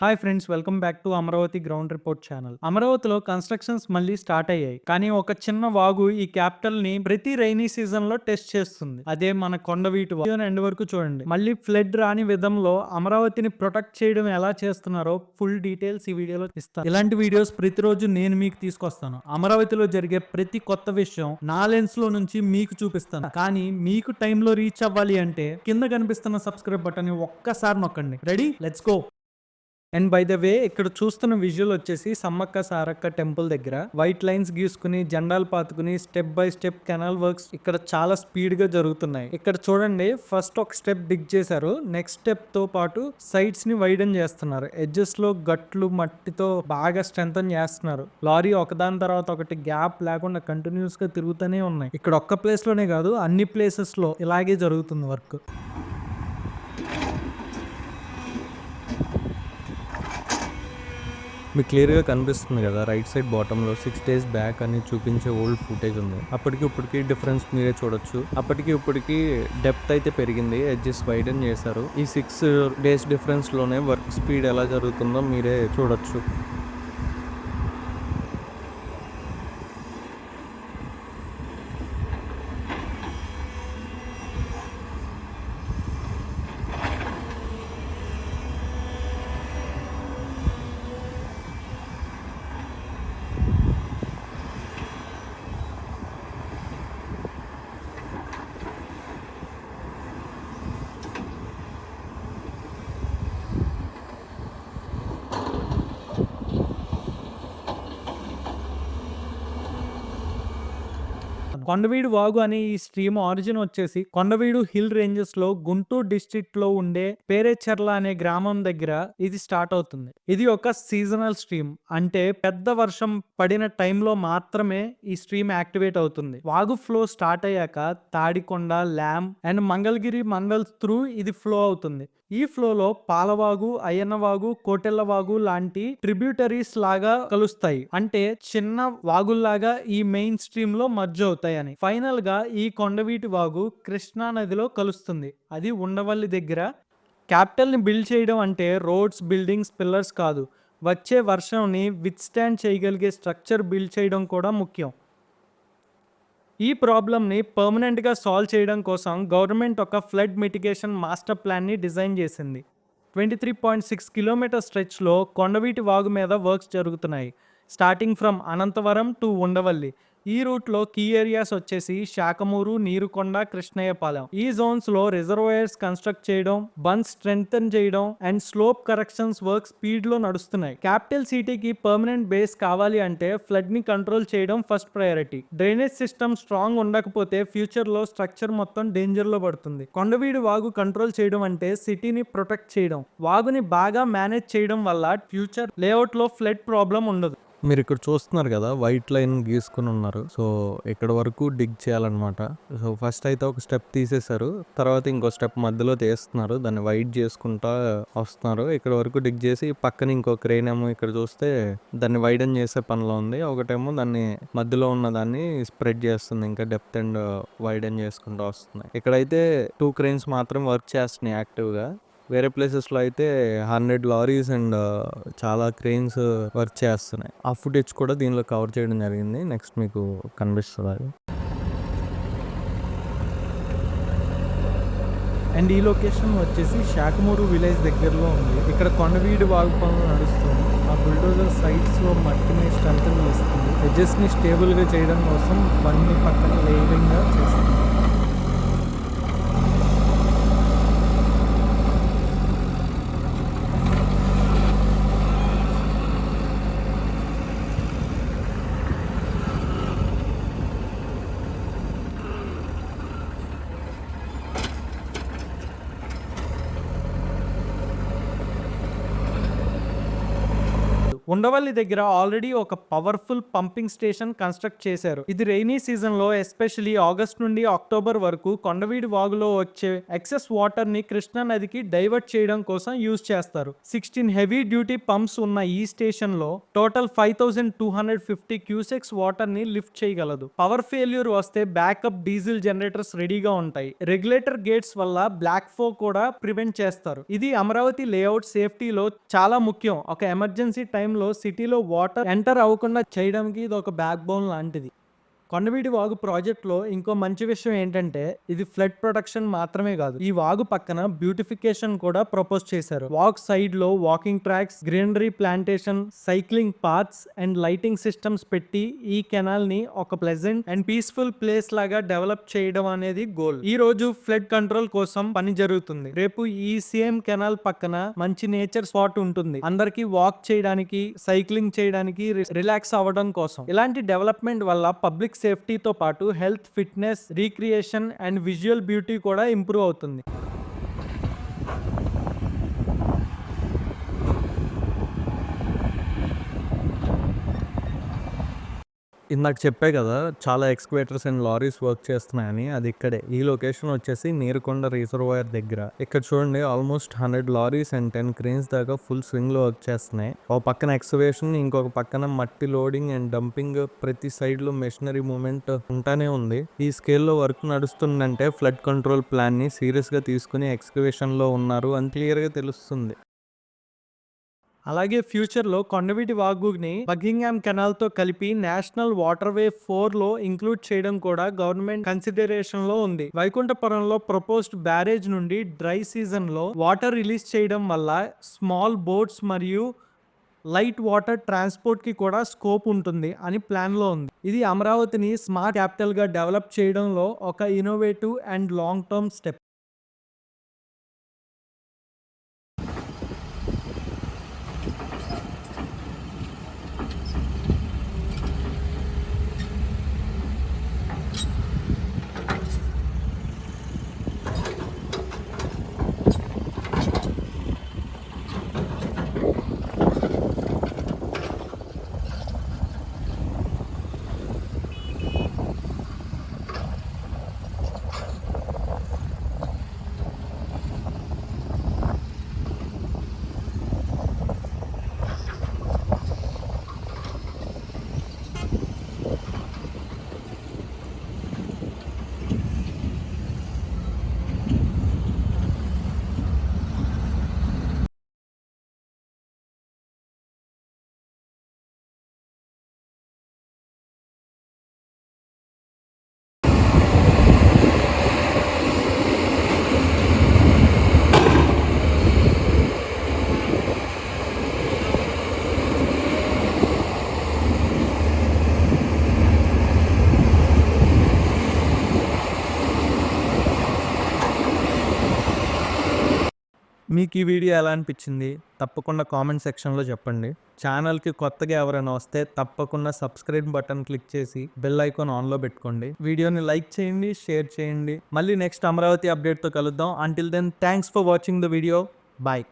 Hi friends, welcome back to Amaravati ground report channel. అమరావతిలో constructions మళ్ళీ start అయ్యాయి. కానీ ఒక చిన్న వాగు ఈ క్యాపిటల్ ని ప్రతి రైనీ సీజన్ లో టెస్ట్ చేస్తుంది. అదే మన కొండవీటి వాగు. ఎండ్ వరకు చూడండి. మళ్ళీ ఫ్లడ్ రాని విధంలో అమరావతిని ప్రొటెక్ట్ చేయడం ఎలా చేస్తున్నారో ఫుల్ డీటెయిల్స్ ఈ వీడియోలో ఇస్తాను. ఇలాంటి వీడియోస్ ప్రతిరోజు నేను మీకు తీసుకొస్తాను. అమరావతిలో జరిగే ప్రతి కొత్త విషయం నా లెన్స్ లో నుంచి మీకు చూపిస్తాను. కానీ మీకు టైంలో రీచ్ అవ్వాలి అంటే కింద కనిపిస్తున్న సబ్స్క్రైబ్ బటన్ ని ఒక్కసారి నొక్కండి. Ready, let's go. And by the way, ఇక్కడ చూస్తున్న విజువల్ వచ్చేసి సమ్మక్క సారక్క టెంపుల్ దగ్గర వైట్ లైన్స్ గీసుకుని జెండాలు పాతుకుని step by step canal works ఇక్కడ చాలా స్పీడ్ గా జరుగుతున్నాయి. ఇక్కడ చూడండి, ఫస్ట్ ఒక స్టెప్ డిగ్ చేశారు. నెక్స్ట్ స్టెప్ తో పాటు సైడ్స్ ని వైడన్ చేస్తున్నారు. ఎడ్జెస్ లో గట్లు మట్టితో బాగా స్ట్రెంథన్ చేస్తున్నారు. లారీ ఒకదాని తర్వాత ఒకటి గ్యాప్ లేకుండా కంటిన్యూస్ గా తిరుగుతూనే ఉన్నాయి. ఇక్కడ ఒక్క ప్లేస్ లోనే కాదు, అన్ని ప్లేసెస్ లో ఇలాగే జరుగుతుంది వర్క్. మీకు క్లియర్గా కనిపిస్తుంది కదా, రైట్ సైడ్ బాటంలో 6 days బ్యాక్ అని చూపించే ఓల్డ్ ఫుటేజ్ ఉంది. అప్పటికి ఇప్పటికి డిఫరెన్స్ మీరే చూడొచ్చు. అప్పటికి ఇప్పటికి డెప్త్ అయితే పెరిగింది, ఎడ్జెస్ వైడన్ చేశారు. ఈ 6 days డిఫరెన్స్ లోనే వర్క్ స్పీడ్ ఎలా జరుగుతుందో మీరే చూడొచ్చు. కొండవీడు వాగు అనే ఈ స్ట్రీమ్ ఆరిజిన్ వచ్చేసి కొండవీడు హిల్ రేంజెస్ లో గుంటూరు డిస్ట్రిక్ట్ లో ఉండే పేరేచెర్ల అనే గ్రామం దగ్గర ఇది స్టార్ట్ అవుతుంది. ఇది ఒక సీజనల్ స్ట్రీమ్, అంటే పెద్ద వర్షం పడిన టైంలో మాత్రమే ఈ స్ట్రీమ్ యాక్టివేట్ అవుతుంది. వాగు ఫ్లో స్టార్ట్ అయ్యాక Tadikonda, ల్యామ్ and Mangalagiri mandals through ఇది ఫ్లో అవుతుంది. ఈ ఫ్లోలో పాలవాగు, అయ్యన్నవాగు, కోటెల్లవాగు లాంటి ట్రిబ్యూటరీస్ లాగా కలుస్తాయి. అంటే చిన్న వాగుల్లాగా ఈ మెయిన్ స్ట్రీమ్ లో మర్జ్ అవుతాయని. ఫైనల్ గా ఈ కొండవీటి వాగు కృష్ణా నదిలో కలుస్తుంది. అది ఉండవల్లి దగ్గర. క్యాపిటల్ ని బిల్డ్ చేయడం అంటే రోడ్స్, బిల్డింగ్స్, పిల్లర్స్ కాదు, వచ్చే వర్షంని విత్ స్టాండ్ చేయగలిగే స్ట్రక్చర్ బిల్డ్ చేయడం కూడా ముఖ్యం. ఈ ప్రాబ్లమ్ని పర్మనెంట్గా సాల్వ్ చేయడం కోసం గవర్నమెంట్ ఒక ఫ్లడ్ మిటిగేషన్ మాస్టర్ ప్లాన్ని డిజైన్ చేసింది. 23.6 కిలోమీటర్ స్ట్రెచ్లో కొండవీటి వాగు మీద వర్క్స్ జరుగుతున్నాయి, starting from Anantavaram to Undavalli. ఈ రూట్లో కీ ఏరియాస్ వచ్చేసి శాఖమూరు, నీరుకొండ, కృష్ణయ్యపాలెం. ఈ జోన్స్ లో రిజర్వాయర్స్ కన్స్ట్రక్ట్ చేయడం, బండ్స్ స్ట్రెంథన్ చేయడం and slope corrections work speed లో నడుస్తున్నాయి. క్యాపిటల్ సిటీకి పర్మనెంట్ బేస్ కావాలి అంటే ఫ్లడ్ ని కంట్రోల్ చేయడం first priority. Drainage system strong ఉండకపోతే ఫ్యూచర్ లో స్ట్రక్చర్ మొత్తం డేంజర్ లో పడుతుంది. కొండవీడు వాగు కంట్రోల్ చేయడం అంటే సిటీని ప్రొటెక్ట్ చేయడం. వాగుని బాగా మేనేజ్ చేయడం వల్ల ఫ్యూచర్ లేఅవుట్ లో ఫ్లడ్ ప్రాబ్లం ఉండదు. మీరు ఇక్కడ చూస్తున్నారు కదా, వైట్ లైన్ గీసుకుని ఉన్నారు. సో ఇక్కడ వరకు డిగ్ చేయాలన్నమాట. సో ఫస్ట్ అయితే ఒక స్టెప్ తీసేశారు, తర్వాత ఇంకో స్టెప్ మధ్యలో తీస్తున్నారు, దాన్ని వైట్ చేసుకుంటా వస్తున్నారు. ఇక్కడ వరకు డిగ్ చేసి పక్కన ఇంకో క్రెయిన్ ఏమో ఇక్కడ చూస్తే దాన్ని వైడన్ చేసే పనిలో ఉంది. ఒకటేమో దాన్ని మధ్యలో ఉన్న దాన్ని స్ప్రెడ్ చేస్తుంది, ఇంకా డెప్త్ అండ్ వైడన్ చేసుకుంటూ వస్తున్నాయి. ఇక్కడైతే 2 క్రెయిన్స్ మాత్రం వర్క్ చేస్తున్నాయి యాక్టివ్గా. వేరే ప్లేసెస్లో అయితే 100 లారీస్ అండ్ చాలా క్రెయిన్స్ వర్క్ చేస్తున్నాయి. ఆ ఫుటేజ్ కూడా దీనిలో కవర్ చేయడం జరిగింది. నెక్స్ట్ మీకు కనిపిస్తుంది అది. అండ్ ఈ లొకేషన్ వచ్చేసి శాఖమూరు విలేజ్ దగ్గరలో ఉంది. ఇక్కడ కొండవీడి వాగు పనులు నడుస్తుంది. ఆ బుల్డోజర్ సైడ్స్లో మట్టిని స్ట్రెంథన్ చేస్తుంది. ఎడ్జెస్ని స్టేబుల్గా చేయడం కోసం బండి పక్కన లేవింగ్గా చేస్తుంది. ఉండవల్లి దగ్గర ఆల్రెడీ ఒక పవర్ఫుల్ పంపింగ్ స్టేషన్ కన్స్ట్రక్ట్ చేశారు. ఇది రైనీ సీజన్ లో ఎస్పెషలీ ఆగస్ట్ నుండి అక్టోబర్ వరకు కొండవీడి వాగులో వచ్చే ఎక్సెస్ వాటర్ ని కృష్ణా నదికి డైవర్ట్ చేయడం కోసం యూజ్ చేస్తారు. 16 హెవీ డ్యూటీ పంప్స్ ఉన్న ఈ స్టేషన్ లో టోటల్ 5250 క్యూసెక్స్ వాటర్ ని లిఫ్ట్ చేయగలదు. పవర్ ఫెయిల్యూర్ వస్తే బ్యాకప్ డీజిల్ జనరేటర్స్ రెడీగా ఉంటాయి. రెగ్యులేటర్ గేట్స్ వల్ల బ్లాక్ ఫో కూడా ప్రివెంట్ చేస్తారు. ఇది అమరావతి లేఅవుట్ సేఫ్టీలో చాలా ముఖ్యం. ఒక ఎమర్జెన్సీ టైంలో సిటీలో వాటర్ ఎంటర్ అవ్వకుండా చేయడానికి ఇది ఒక బ్యాక్ బోన్ లాంటిది. కొండవీటి వాగు ప్రాజెక్ట్లో ఇంకో మంచి విషయం ఏంటంటే ఇది ఫ్లడ్ ప్రొటెక్షన్ మాత్రమే కాదు, ఈ వాగు పక్కన బ్యూటిఫికేషన్ కూడా ప్రపోజ్ చేశారు. వాక్ సైడ్ లో walking tracks, greenery plantation, cycling paths and lighting systems పెట్టి ఈ కెనాల్ ని ఒక ప్లెజెంట్ అండ్ పీస్ఫుల్ ప్లేస్ లాగా డెవలప్ చేయడం అనేది గోల్. ఈ రోజు ఫ్లడ్ కంట్రోల్ కోసం పని జరుగుతుంది. రేపు ఈ సేమ్ కెనాల్ పక్కన మంచి నేచర్ స్పాట్ ఉంటుంది, అందరికి వాక్ చేయడానికి, సైక్లింగ్ చేయడానికి, రిలాక్స్ అవ్వడం కోసం. ఇలాంటి డెవలప్మెంట్ వల్ల పబ్లిక్ సేఫ్టీతో పాటు health, fitness, recreation and visual beauty కూడా ఇంప్రూవ్ అవుతుంది. ఇందాక చెప్పే కదా చాలా ఎక్స్కవేటర్స్ అండ్ లారీస్ వర్క్ చేస్తున్నాయని, అది ఇక్కడే. ఈ లొకేషన్ వచ్చేసి నీరుకొండ రిజర్వాయర్ దగ్గర. ఇక్కడ చూడండి ఆల్మోస్ట్ 100 లారీస్ అండ్ 10 క్రేన్స్ దాకా ఫుల్ స్వింగ్ లో వర్క్ చేస్తున్నాయి. ఒక పక్కన ఎక్స్కవేషన్, ఇంకొక పక్కన మట్టి లోడింగ్ అండ్ డంపింగ్. ప్రతి సైడ్ లో మెషినరీ మూవ్మెంట్ ఉంటానే ఉంది. ఈ స్కేల్లో వర్క్ నడుస్తుందంటే ఫ్లడ్ కంట్రోల్ ప్లాన్ ని సీరియస్ గా తీసుకుని ఎక్స్కవేషన్ లో ఉన్నారు అని క్లియర్ గా తెలుస్తుంది. అలాగే ఫ్యూచర్లో కొండవీటి వాగుని బకింగ్హామ్ కెనాల్ తో కలిపి నేషనల్ వాటర్వే 4 లో ఇంక్లూడ్ చేయడం కూడా గవర్నమెంట్ కన్సిడరేషన్ లో ఉంది. వైకుంఠపురంలో ప్రపోజ్డ్ బ్యారేజ్ నుండి డ్రై సీజన్ లో వాటర్ రిలీజ్ చేయడం వల్ల స్మాల్ బోట్స్ మరియు లైట్ వాటర్ ట్రాన్స్పోర్ట్ కి కూడా స్కోప్ ఉంటుంది అని ప్లాన్ లో ఉంది. ఇది అమరావతిని స్మార్ట్ క్యాపిటల్ గా డెవలప్ చేయడంలో ఒక innovative and long term step. మీకు ఈ వీడియో ఎలా అనిపించింది తప్పకుండా కామెంట్ సెక్షన్లో చెప్పండి. ఛానల్కి కొత్తగా ఎవరైనా వస్తే తప్పకుండా సబ్స్క్రైబ్ బటన్ క్లిక్ చేసి బెల్ ఐకాన్ ఆన్లో పెట్టుకోండి. వీడియోని లైక్ చేయండి, షేర్ చేయండి. మళ్ళీ నెక్స్ట్ అమరావతి అప్డేట్తో కలుద్దాం. Until then thanks for watching the video. Bye.